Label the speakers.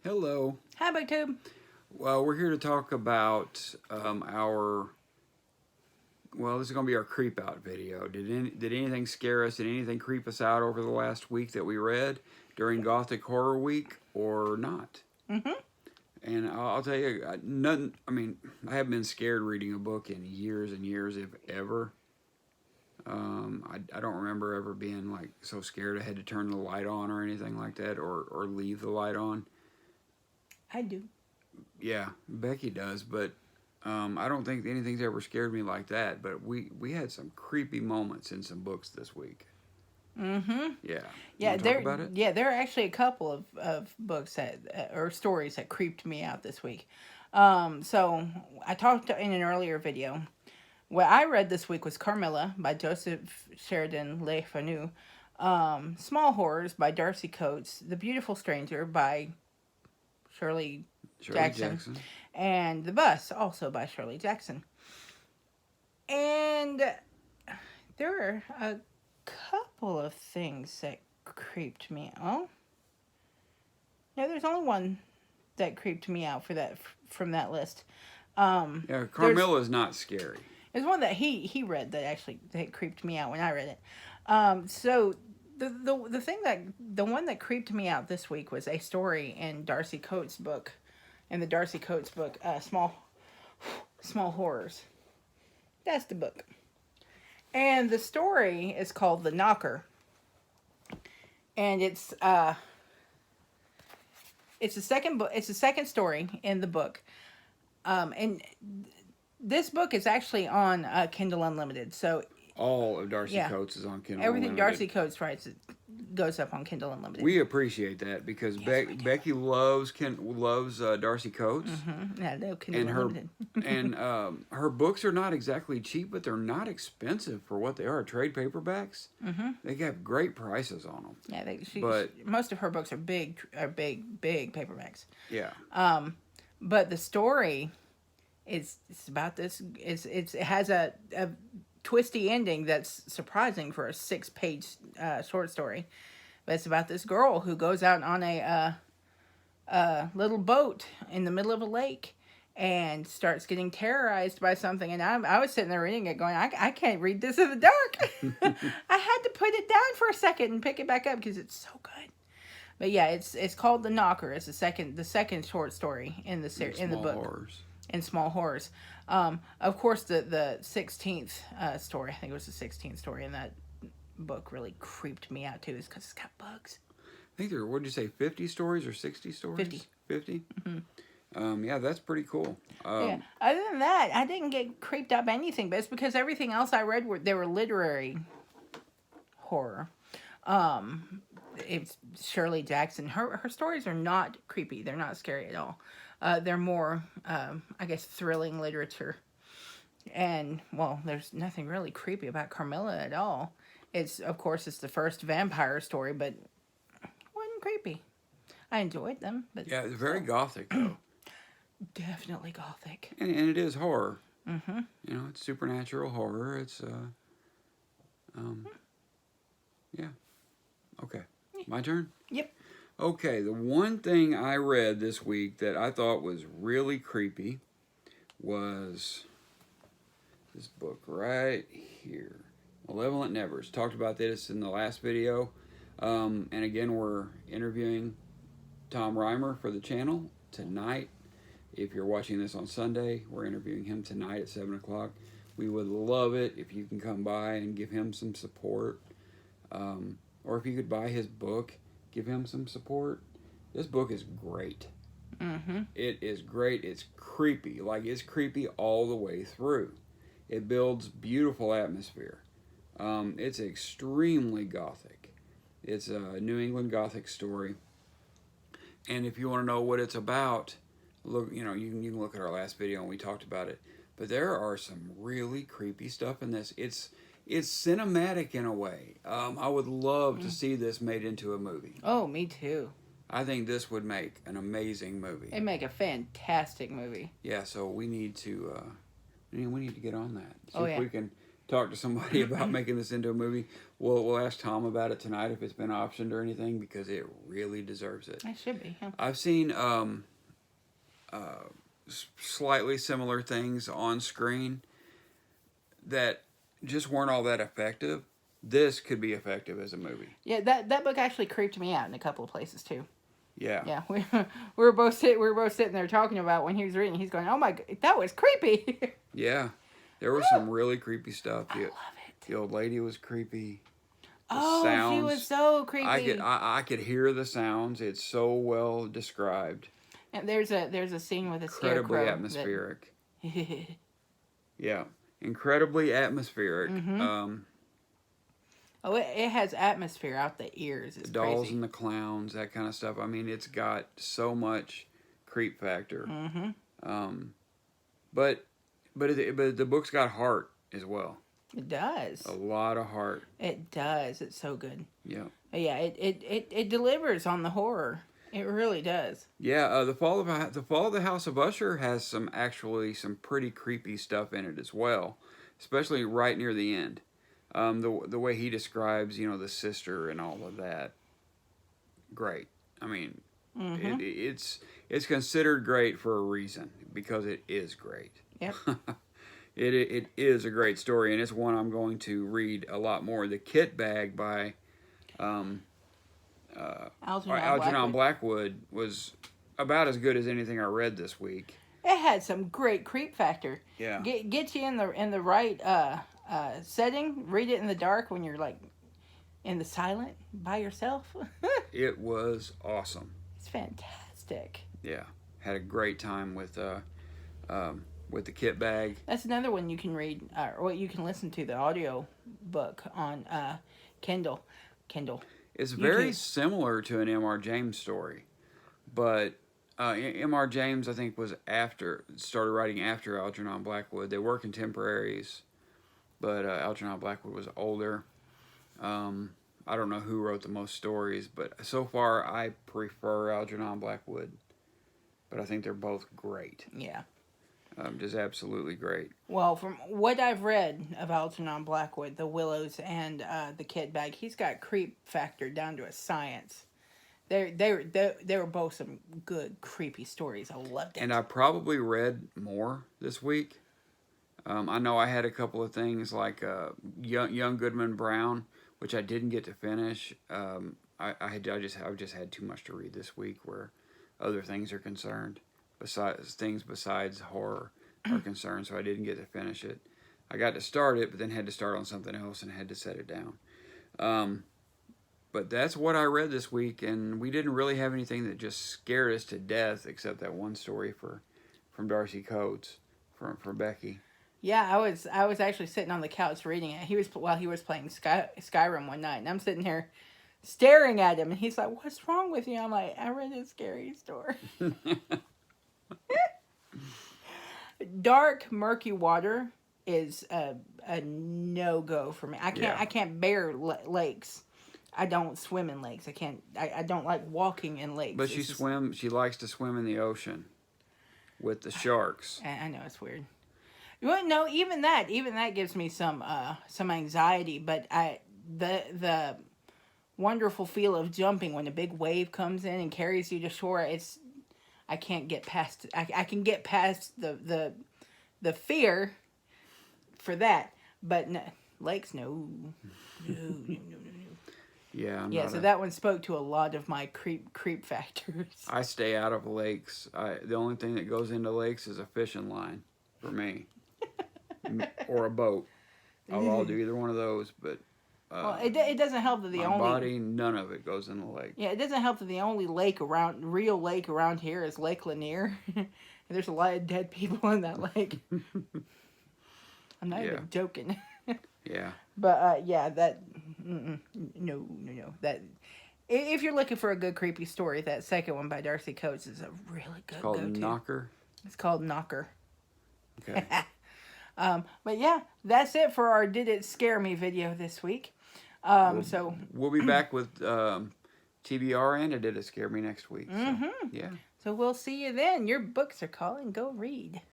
Speaker 1: Hello.
Speaker 2: Hi, BookTube.
Speaker 1: Well, we're here to talk about this is going to be our creep out video. Did anything scare us? Did anything creep us out over the last week that we read during Gothic Horror Week or not?
Speaker 2: Mm-hmm.
Speaker 1: And I'll tell you, nothing. I mean, I haven't been scared reading a book in years and years, if ever. I don't remember ever being like so scared I had to turn the light on or anything like that, or leave the light on.
Speaker 2: I do.
Speaker 1: Yeah, Becky does, but I don't think anything's ever scared me like that. But we had some creepy moments in some books this week.
Speaker 2: Mm-hmm.
Speaker 1: Yeah.
Speaker 2: Yeah,
Speaker 1: talk about it?
Speaker 2: Yeah, there are actually a couple of books or stories that creeped me out this week. So I talked in an earlier video. What I read this week was Carmilla by Joseph Sheridan Le Fanu, Small Horrors by Darcy Coates, The Beautiful Stranger by Shirley Jackson, and The Bus, also by Shirley Jackson. And there were a couple of things that creeped me out. No, there's only one that creeped me out from that list.
Speaker 1: Yeah, Carmilla's not scary.
Speaker 2: There's one that he read that creeped me out when I read it. So the one that creeped me out this week was a story in Darcy Coates' book, Small Horrors. That's the book, and the story is called The Knocker, and it's the second book. It's the second story in the book, and this book is actually on Kindle Unlimited. So
Speaker 1: all of Darcy Coates is on Kindle
Speaker 2: Everything
Speaker 1: Unlimited.
Speaker 2: Darcy Coates writes goes up on Kindle Unlimited.
Speaker 1: We appreciate that because Becky loves Darcy Coates.
Speaker 2: Mm-hmm. Yeah, no, Kindle Unlimited.
Speaker 1: And her books are not exactly cheap, but they're not expensive for what they are. Trade paperbacks. Mm-hmm. They have great prices on them.
Speaker 2: Yeah, most of her books are big paperbacks.
Speaker 1: Yeah.
Speaker 2: But the story it's about this. It has a twisty ending that's surprising for a 6-page short story. But it's about this girl who goes out on a little boat in the middle of a lake and starts getting terrorized by something. And I was sitting there reading it going, I can't read this in the dark. I had to put it down for a second and pick it back up because it's so good. But yeah, it's called The Knocker. It's the second short story in the book.
Speaker 1: Horrors.
Speaker 2: In Small Horrors. Of course, the 16th story, I think it was the 16th story in that book, really creeped me out too, is because it's got bugs.
Speaker 1: I think there were, what did you say, 50 stories or 60 stories?
Speaker 2: 50.
Speaker 1: 50? Mm-hmm. Yeah, that's pretty cool.
Speaker 2: Yeah. Other than that, I didn't get creeped out by anything, but it's because everything else I read they were literary horror. It's Shirley Jackson. Her stories are not creepy. They're not scary at all. They're more, I guess, thrilling literature. And, well, there's nothing really creepy about Carmilla at all. Of course, it's the first vampire story, but it wasn't creepy. I enjoyed them. But
Speaker 1: yeah, it's very gothic, though.
Speaker 2: Definitely gothic.
Speaker 1: And it is horror.
Speaker 2: Mm-hmm.
Speaker 1: You know, it's supernatural horror. It's, yeah. Okay. My turn?
Speaker 2: Yep.
Speaker 1: Okay, the one thing I read this week that I thought was really creepy was this book right here, Malevolent Nevers. Talked about this in the last video. And again, we're interviewing Tom Reimer for the channel tonight. If you're watching this on Sunday, we're interviewing him tonight at 7 o'clock. We would love it if you can come by and give him some support. Or if you could buy his book, give him some support. This book is great.
Speaker 2: Mm-hmm.
Speaker 1: It is great. It's creepy. Like, it's creepy all the way through. It builds beautiful atmosphere. It's extremely gothic. It's a New England Gothic story. And if you want to know what it's about, look. You can look at our last video and we talked about it. But there are some really creepy stuff in this. It's cinematic in a way. I would love to see this made into a movie.
Speaker 2: Oh, me too.
Speaker 1: I think this would make an amazing movie.
Speaker 2: It'd make a fantastic movie.
Speaker 1: Yeah, so we need to get on that. See
Speaker 2: Oh,
Speaker 1: if
Speaker 2: yeah.
Speaker 1: we can talk to somebody about making this into a movie. We'll ask Tom about it tonight if it's been optioned or anything, because it really deserves it.
Speaker 2: It should be. Yeah.
Speaker 1: I've seen slightly similar things on screen that just weren't all that effective. This could be effective as a movie.
Speaker 2: Yeah, that book actually creeped me out in a couple of places too.
Speaker 1: Yeah.
Speaker 2: Yeah, we were both sitting there talking about when he was reading. He's going, "Oh my god, that was creepy."
Speaker 1: Yeah, there was some really creepy stuff.
Speaker 2: I love it.
Speaker 1: The old lady was creepy.
Speaker 2: She was so creepy.
Speaker 1: I could hear the sounds. It's so well described.
Speaker 2: And there's a scene with a
Speaker 1: Incredibly
Speaker 2: scarecrow.
Speaker 1: atmospheric. Yeah, incredibly atmospheric.
Speaker 2: Mm-hmm. It has atmosphere out the ears. It's
Speaker 1: the dolls
Speaker 2: crazy.
Speaker 1: and the clowns, that kind of stuff. I mean, it's got so much creep factor.
Speaker 2: Mm-hmm.
Speaker 1: But the book's got heart as well.
Speaker 2: It does.
Speaker 1: A lot of heart.
Speaker 2: It does. It's so good.
Speaker 1: Yeah.
Speaker 2: Yeah. It delivers on the horror. It really does.
Speaker 1: Yeah. The Fall of the House of Usher has some pretty creepy stuff in it as well, especially right near the end. The way he describes, the sister and all of that. Great. I mean,
Speaker 2: Mm-hmm.
Speaker 1: it's considered great for a reason, because it is great.
Speaker 2: Yep.
Speaker 1: It is a great story, and it's one I'm going to read a lot more. The Kit Bag by Algernon Blackwood was about as good as anything I read this week.
Speaker 2: It had some great creep factor.
Speaker 1: Yeah.
Speaker 2: Get you in the right setting. Read it in the dark when you're like in the silent by yourself.
Speaker 1: It was awesome.
Speaker 2: It's fantastic.
Speaker 1: Yeah, had a great time with the Kit Bag.
Speaker 2: That's another one you can read, or you can listen to the audio book on Kindle.
Speaker 1: It's very similar to an M.R. James story, but M.R. James, I think, started writing after Algernon Blackwood. They were contemporaries, but Algernon Blackwood was older. I don't know who wrote the most stories, but so far I prefer Algernon Blackwood. But I think they're both great.
Speaker 2: Yeah.
Speaker 1: Just absolutely great.
Speaker 2: Well, from what I've read of Algernon Blackwood, The Willows and the Kit Bag, he's got creep factor down to a science. They were both some good creepy stories. I loved it.
Speaker 1: And I probably read more this week. I know I had a couple of things like Young Goodman Brown, which I didn't get to finish. I just had too much to read this week where other things are concerned. Besides horror are concerned, so I didn't get to finish it. I got to start it, but then had to start on something else and had to set it down. But that's what I read this week, and we didn't really have anything that just scared us to death, except that one story from Darcy Coates from Becky.
Speaker 2: Yeah, I was actually sitting on the couch reading it. While he was playing Skyrim one night, and I'm sitting here staring at him, and he's like, "What's wrong with you?" I'm like, "I read a scary story." Dark, murky water is a no-go for me. I can't bear lakes. I don't swim in lakes. I don't like walking in lakes.
Speaker 1: But she likes to swim in the ocean with the sharks.
Speaker 2: I know it's weird. Well, no, even that gives me some anxiety, but the wonderful feel of jumping when a big wave comes in and carries you to shore, I can't get past. I can get past the fear for that, but no, lakes, no.
Speaker 1: Yeah.
Speaker 2: So that one spoke to a lot of my creep factors.
Speaker 1: I stay out of lakes. The only thing that goes into lakes is a fishing line for me, or a boat. I'll do either one of those, but.
Speaker 2: Well, it doesn't help that
Speaker 1: my body, none of it goes in the lake.
Speaker 2: Yeah, it doesn't help that the only real lake around here is Lake Lanier. And there's a lot of dead people in that lake. I'm not even joking.
Speaker 1: Yeah.
Speaker 2: But that no. That if you're looking for a good creepy story, that second one by Darcy Coates is a really good. It's
Speaker 1: called
Speaker 2: go-to.
Speaker 1: Knocker.
Speaker 2: It's called Knocker.
Speaker 1: Okay.
Speaker 2: But yeah, that's it for our Did It Scare Me video this week. So
Speaker 1: we'll be back with TBR and Did It Scare Me next week. So, yeah.
Speaker 2: So we'll see you then. Your books are calling. Go read.